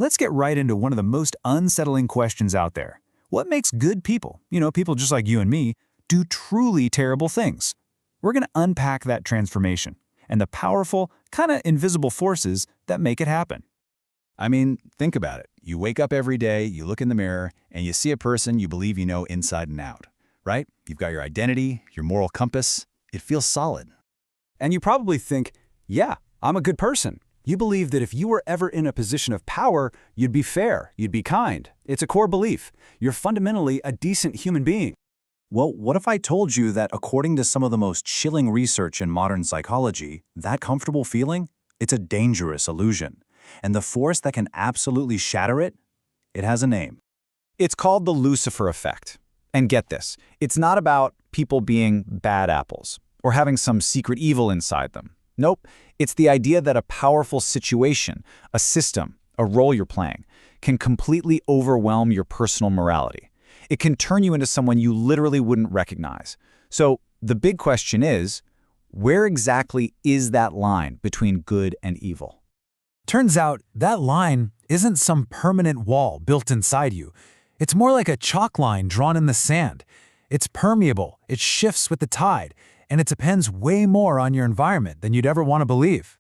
Let's get right into one of the most unsettling questions out there. What makes good people, people just like you and me, do truly terrible things? We're going to unpack that transformation and the powerful, kind of invisible forces that make it happen. I mean, think about it. You wake up every day, you look in the mirror, and you see a person you believe you know inside and out, right? You've got your identity, your moral compass. It feels solid. And you probably think, yeah, I'm a good person. You believe that if you were ever in a position of power, you'd be fair, you'd be kind. It's a core belief. You're fundamentally a decent human being. Well, what if I told you that according to some of the most chilling research in modern psychology, that comfortable feeling, it's a dangerous illusion. And the force that can absolutely shatter it, it has a name. It's called the Lucifer effect. And get this, it's not about people being bad apples or having some secret evil inside them. Nope, it's the idea that a powerful situation, a system, a role you're playing, can completely overwhelm your personal morality. It can turn you into someone you literally wouldn't recognize. So the big question is, where exactly is that line between good and evil? Turns out that line isn't some permanent wall built inside you. It's more like a chalk line drawn in the sand. It's permeable, it shifts with the tide, and it depends way more on your environment than you'd ever want to believe.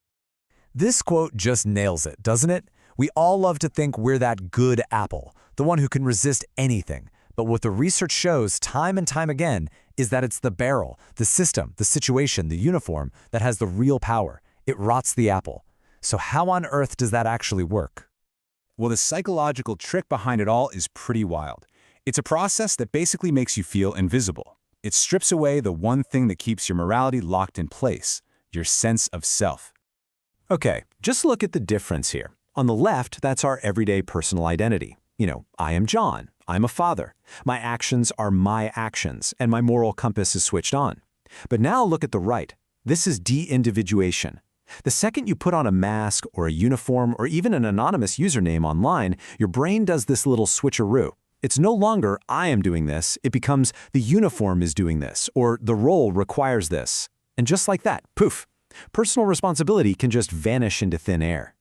This quote just nails it, doesn't it? We all love to think we're that good apple, the one who can resist anything. But what the research shows time and time again is that it's the barrel, the system, the situation, the uniform that has the real power. It rots the apple. So how on earth does that actually work? Well, the psychological trick behind it all is pretty wild. It's a process that basically makes you feel invisible. It strips away the one thing that keeps your morality locked in place, your sense of self. Okay, just look at the difference here. On the left, that's our everyday personal identity. I am John. I'm a father. My actions are my actions, and my moral compass is switched on. But now look at the right. This is deindividuation. The second you put on a mask or a uniform or even an anonymous username online, your brain does this little switcheroo. It's no longer I am doing this, it becomes the uniform is doing this, or the role requires this. And just like that, poof, personal responsibility can just vanish into thin air.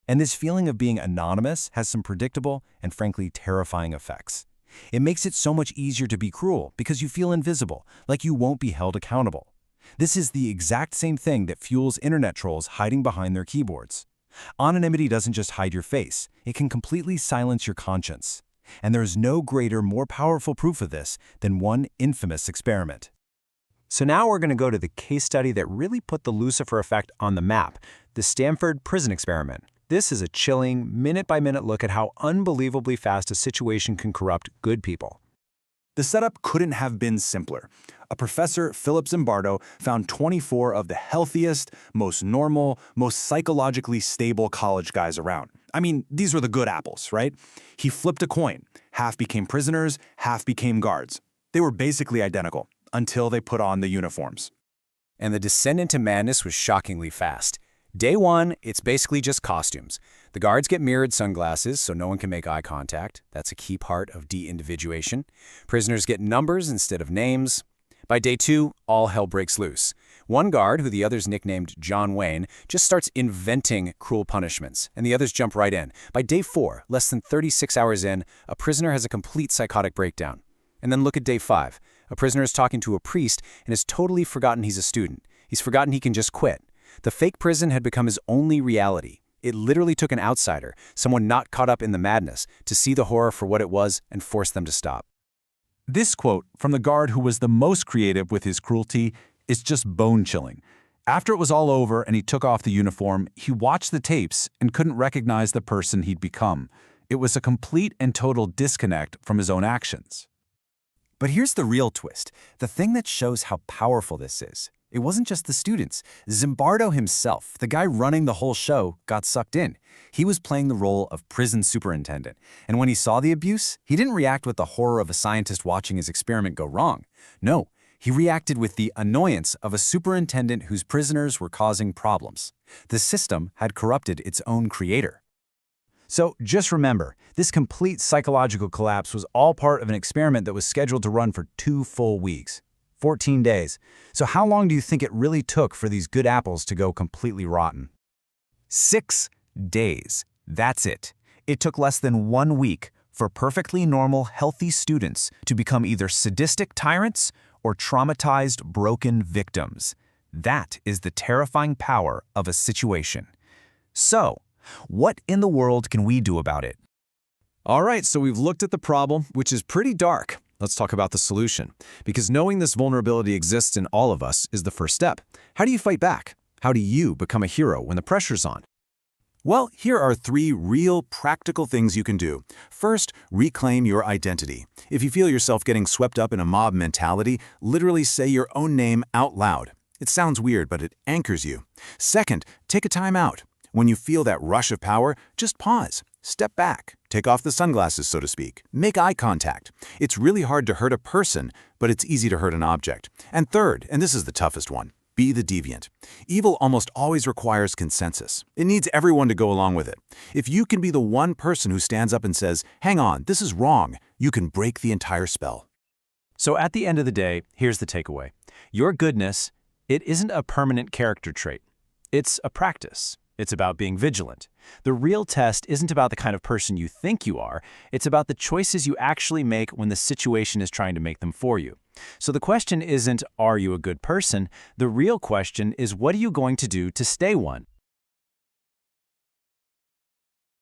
And this feeling of being anonymous has some predictable and frankly terrifying effects. It makes it so much easier to be cruel because you feel invisible, like you won't be held accountable. This is the exact same thing that fuels internet trolls hiding behind their keyboards. Anonymity doesn't just hide your face, it can completely silence your conscience. And there is no greater, more powerful proof of this than one infamous experiment. So now we're going to go to the case study that really put the Lucifer effect on the map, the Stanford prison experiment. This is a chilling, minute-by-minute look at how unbelievably fast a situation can corrupt good people. The setup couldn't have been simpler. A professor, Philip Zimbardo, found 24 of the healthiest, most normal, most psychologically stable college guys around. I mean, these were the good apples, right? He flipped a coin. Half became prisoners, half became guards. They were basically identical, until they put on the uniforms. And the descent into madness was shockingly fast. Day one, it's basically just costumes. The guards get mirrored sunglasses so no one can make eye contact. That's a key part of de-individuation. Prisoners get numbers instead of names. By day two, all hell breaks loose. One guard, who the others nicknamed John Wayne, just starts inventing cruel punishments, and the others jump right in. By day four, less than 36 hours in, a prisoner has a complete psychotic breakdown. And then look at day five. A prisoner is talking to a priest and has totally forgotten he's a student. He's forgotten he can just quit. The fake prison had become his only reality. It literally took an outsider, someone not caught up in the madness, to see the horror for what it was and force them to stop. This quote from the guard who was the most creative with his cruelty is just bone-chilling. After it was all over and he took off the uniform, he watched the tapes and couldn't recognize the person he'd become. It was a complete and total disconnect from his own actions. But here's the real twist, the thing that shows how powerful this is. It wasn't just the students. Zimbardo himself, the guy running the whole show, got sucked in. He was playing the role of prison superintendent. And when he saw the abuse, he didn't react with the horror of a scientist watching his experiment go wrong. No, he reacted with the annoyance of a superintendent whose prisoners were causing problems. The system had corrupted its own creator. So just remember, this complete psychological collapse was all part of an experiment that was scheduled to run for 2 full weeks. 14 days. So how long do you think it really took for these good apples to go completely rotten? 6 days. That's it. It took less than 1 week for perfectly normal, healthy students to become either sadistic tyrants or traumatized, broken victims. That is the terrifying power of a situation. So, what in the world can we do about it? All right, so we've looked at the problem, which is pretty dark. Let's talk about the solution. Because knowing this vulnerability exists in all of us is the first step. How do you fight back? How do you become a hero when the pressure's on? Well, here are 3 real, practical things you can do. First, reclaim your identity. If you feel yourself getting swept up in a mob mentality, literally say your own name out loud. It sounds weird, but it anchors you. Second, take a time out. When you feel that rush of power, just pause. Step back. Take off the sunglasses, so to speak. Make eye contact. It's really hard to hurt a person, but it's easy to hurt an object. And third, and this is the toughest one, be the deviant. Evil almost always requires consensus. It needs everyone to go along with it. If you can be the one person who stands up and says, "Hang on, this is wrong," you can break the entire spell. So at the end of the day, here's the takeaway. Your goodness, it isn't a permanent character trait. It's a practice. It's about being vigilant. The real test isn't about the kind of person you think you are. It's about the choices you actually make when the situation is trying to make them for you. So the question isn't, are you a good person? The real question is, what are you going to do to stay one?